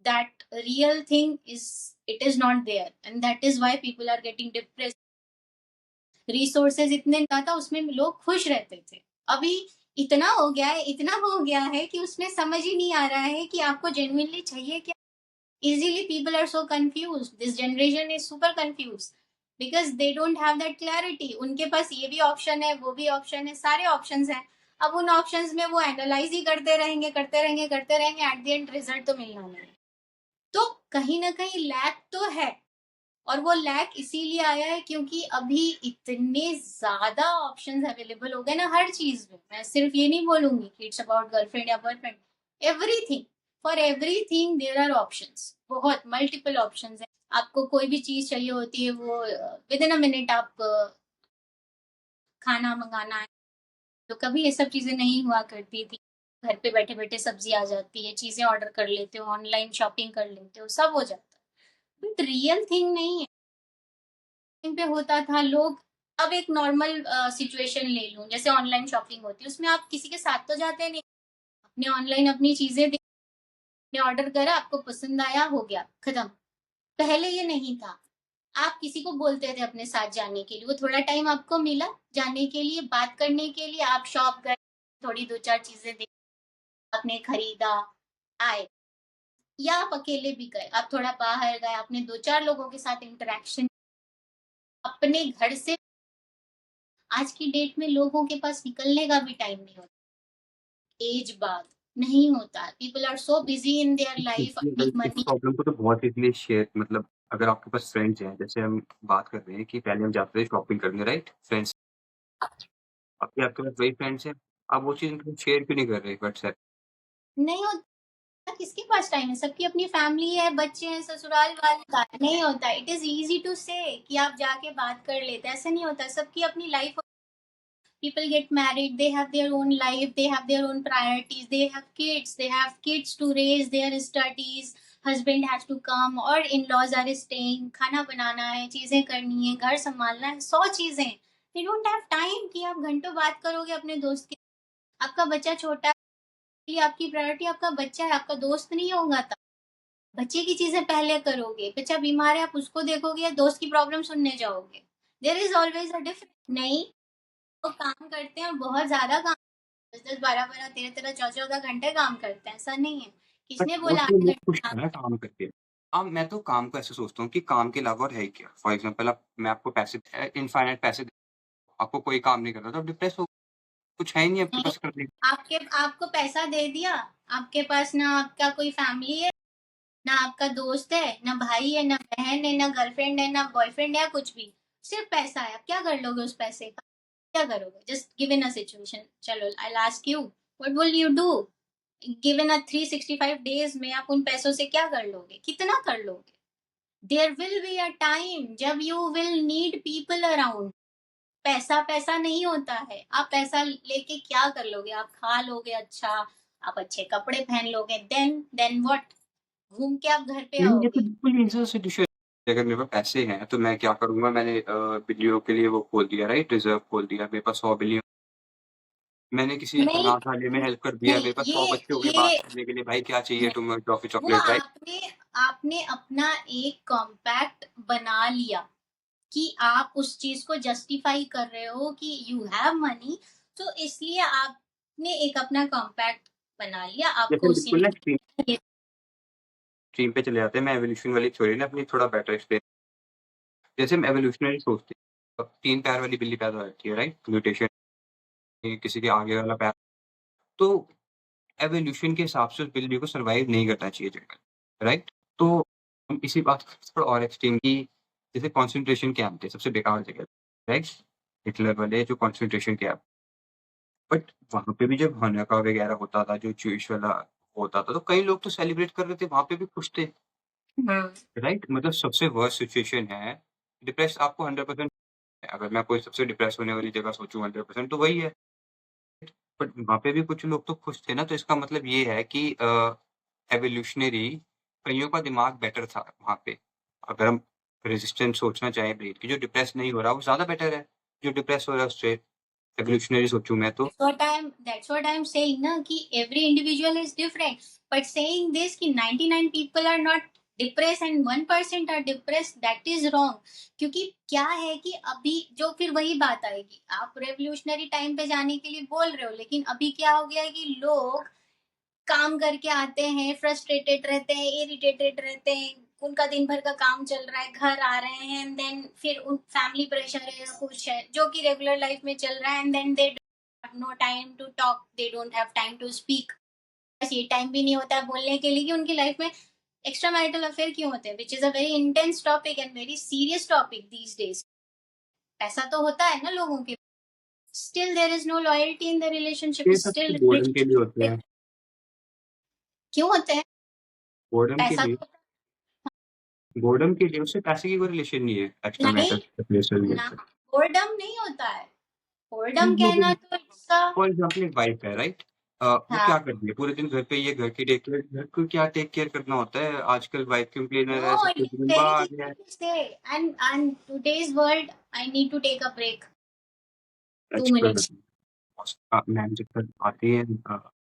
that real thing is, it is not there, and that is why people are getting depressed. Resources इतने ज्यादा, उसमें लोग खुश रहते थे। अभी इतना हो गया है, इतना हो गया है कि उसमें समझ ही नहीं आ रहा है कि आपको जेन्युइनली चाहिए क्या। Easily people are so confuse, this generation is super confuse because they don't have that clarity. उनके पास ये भी ऑप्शन है, वो भी ऑप्शन है, सारे ऑप्शंस हैं। अब उन ऑप्शंस में वो एनालाइज ही करते रहेंगे, करते रहेंगे, करते रहेंगे, एट द एंड रिजल्ट तो मिलना नहीं। तो कहीं ना कहीं लैक तो है, और वो लैक इसीलिए आया है क्योंकि अभी इतने ज़्यादा ऑप्शंस अवेलेबल हो गए ना हर चीज़ में। मैं सिर्फ ये नहीं बोलूँगी कि इट्स अबाउट गर्लफ्रेंड या boyfriend, everything, for everything there are options, बहुत मल्टीपल ऑप्शंस हैं। आपको कोई भी चीज़ चाहिए होती है वो विदिन अ मिनट आप खाना मँगाना है, तो कभी ये सब चीज़ें नहीं हुआ करती थी। घर पे बैठे-बैठे सब्ज़ी आ जाती है, चीज़ें ऑर्डर कर लेते हो, ऑनलाइन शॉपिंग कर लेते हो, सब हो जाता है। बट रियल थिंग नहीं है। टाइम पे होता था लोग, अब एक नॉर्मल सिचुएशन ले लूँ, जैसे ऑनलाइन शॉपिंग होती है, उसमें आप किसी के साथ तो जाते नहीं, अपने ऑनलाइन अपनी चीज़ें ने ऑर्डर करा, आपको पसंद आया, हो गया, खत्म। पहले ये नहीं था। आप किसी को बोलते थे अपने साथ जाने के लिए, वो थोड़ा टाइम आपको मिला जाने के लिए, बात करने के लिए, आप शॉप गए, थोड़ी 2-4 चीज़ें देखी, आपने खरीदा, आए। या आप अकेले भी गए, आप थोड़ा बाहर गए, आपने 2-4 लोगों के साथ इंटरेक्शन अपने घर से। आज की डेट में लोगों के पास निकलने का भी टाइम नहीं होता, एज बाद नहीं होता। People are so busy in their life, देखिए, अपनी इस मनी। प्रॉब्लम को तो बहुत इज़िली शेयर मतलब अगर आपके पास फ्रेंड्स हैं, जैसे हम बात कर रहे हैं कि पहले हम जाते थे शॉपिंग करने राइट? फ्रेंड्स अभी आपके पास वही फ्रेंड्स हैं, आप वो चीज़ उनको शेयर क्यों नहीं कर रहे व्हाट्सएप? नहीं होता, किसके पास टाइम है? सबकी अपनी फैमिली है, बच्चे हैं, ससुराल वाले का नहीं होता। इट इज इजी टू से कि आप जाके बात कर लेते हैं, ऐसा नहीं होता। सबकी अपनी life. People get married, they have their own life, they have their own priorities, they have kids to raise, their studies, husband has to come और in-laws are staying, खाना बनाना है, चीजें करनी है, घर संभालना है, 100 चीजें। They don't have time कि आप घंटों बात करोगे अपने दोस्त के। आपका बच्चा छोटा है, इसलिए आपकी प्रायोरिटी आपका बच्चा है, आपका दोस्त नहीं होगा तब। बच्चे की चीजें पहले करोगे, बच्चा बीमार है, आप उसको देखोगे या दोस्त की प्रॉब्लम सुनने जाओगे। There is always a difference. नहीं, वो काम करते हैं, बहुत ज़्यादा काम, 10-10, 12-12, 13-13, 14-14 घंटे काम करते हैं, ऐसा नहीं है। बट किसने बोला मोस्टली 8 लोग घंटे खुश काम? हैं ना काम करके। मैं तो काम को ऐसे सोचता हूँ कि काम के अलावा और है क्या? फॉर एग्ज़ाम्पल आप मैं आपको पैसे इनफ़ाइनाइट पैसे दे आपको कोई काम नहीं करना तो आप डिप्रेस हो कुछ है ही नहीं आपके नहीं, पास करने को। आपको पैसा दे दिया, आपके पास ना आपका कोई फैमिली है, ना आपका दोस्त है, ना भाई है, ना बहन है, ना गर्लफ्रेंड है, ना बॉयफ्रेंड है, कुछ भी। सिर्फ पैसा है, आप क्या कर लोगे उस पैसे का? क्या करोगे? जस्ट गिवन अ सिचुएशन, चलो I will ask you, what will you do? Given a 365 days में आप उन पैसों से क्या कर लोगे? कितना कर लोगे? There will be a time जब you will need people around. पैसा पैसा नहीं होता है। आप पैसा लेके क्या कर लोगे? आप खा लोगे अच्छा, आप अच्छे कपड़े पहन लोगे, देन व्हाट? घूम के आप घर पे नहीं, ये तो आओगे। बिल्कुल ईज़ी सी डिश है। अगर मेरे पास पैसे हैं तो मैं क्या करूँगा मैंने बिल्लियों के लिए वो खोल दिया राइट रिज़र्व खोल दिया। मेरे पास 100 बिल्लियाँ मैंने किसी नहीं, अनाथालय में हेल्प कर दिया। नहीं, मेरे पास 100 ये बच्चे हो गए बात ये करने के लिए भाई क्या चाहिए नहीं, तुम्हें टॉफ़ी वो चॉकलेट राइट? आपने आपने अपना एक कॉम्पैक्ट बना लिया कि आप उस चीज़ को जस्टिफाई कर रहे हो कि यू हैव मनी, तो इसलिए आपने एक अपना कॉम्पैक्ट बना लिया, जैसे आपको उसी बिल्कुल में ना स्ट्रीम पे चले जाते हैं। मैं एवोल्यूशन वाली थ्योरी ना अपनी थोड़ा बेटर एक्सप्लेन जैसे हम एवोल्यूशनरी सोचते हैं, 3 पैर वाली बिल्ली पैदा होती है राइट? म्यूटेशन किसी के आगे वाला पैर तो एवोल्यूशन के हिसाब से उस बिल्ली को सर्वाइव नहीं करना चाहिए जंगल, राइट? तो हम इसी बात को थोड़ा और एक्सट्रीम की जैसे कंसंट्रेशन कैंप थे सबसे बेकार जगह, राइट? हिटलर वाले जो कंसंट्रेशन कैंप, बट वहाँ पे भी जब हानाका वगैरह होता था, जो ज्यूइश वाला होता था, तो कई लोग तो सेलिब्रेट कर रहे थे, वहाँ पे भी खुश थे, हाँ। राइट? मतलब सबसे वर्स्ट सिचुएशन है, डिप्रेस आपको 100% अगर मैं कोई सबसे डिप्रेस होने वाली जगह सोचूँ 100% तो वही है। बट वहाँ पे भी कुछ लोग तो खुश थे ना, तो इसका मतलब ये है कि एवोल्यूशनरी कइयों का दिमाग बेटर था वहाँ पे। अगर हम रेज़िस्टेंट सोचना चाहें ब्रेन की, जो डिप्रेस नहीं हो रहा, वो ज़्यादा बेटर है, जो डिप्रेस हो रहा है उससे। एवोल्यूशनरी सोचूँ मैं तो। That's what I'm saying ना कि every individual is different. But saying this कि 99 people are not depressed and 1% are depressed, that is wrong. क्योंकि क्या है कि अभी जो फिर वही बात आएगी, आप रेवोल्यूशनरी टाइम पे जाने के लिए बोल रहे हो, लेकिन अभी क्या हो गया है कि लोग काम करके आते हैं, फ्रस्ट्रेटेड रहते हैं, इरिटेटेड रहते हैं, उनका दिन भर का काम चल रहा है, घर आ रहे हैं, एंड देन फिर उन फैमिली प्रेशर है या कुछ है जो कि रेगुलर लाइफ में चल रहा है, and then they have no time to talk, they don't have time to speak. बस ये टाइम भी नहीं होता है बोलने के लिए कि उनकी लाइफ में एक्स्ट्रा मैरिटल अफेयर क्यों होते हैं, which is a very intense topic and very serious topic these days. ऐसा तो होता है ना लोगों के, still there is no loyalty in the relationship, ये सब तो स्टिल बोर्डम के लिए होते हैं, क्यों होते हैं? बोर्डम के पैसा लिए तो बोर्डम के लिए उससे पैसे की कोई रिलेशन नहीं है एक्स्ट्रा नहीं मैटर रिलेशन ना, से। बोर्डम नहीं होता है। कई बोर्डम लोग कहना तो इट्स अ फॉर एग्ज़ाम्पल एक वाइफ है, राइट? वो हाँ, क्या कर रही है? पूरे दिन घर पे ही है, घर की टेक केयर घर को क्या टेक केयर करना होता है? आजकल वैक्यूम क्लीनर है, नो, सब इट कुछ इज रूम्बा वेरी आ गया है। Easy to say, and today's world I need to take a break, 2 आजकल मिनट्स। मैम जब तक आती है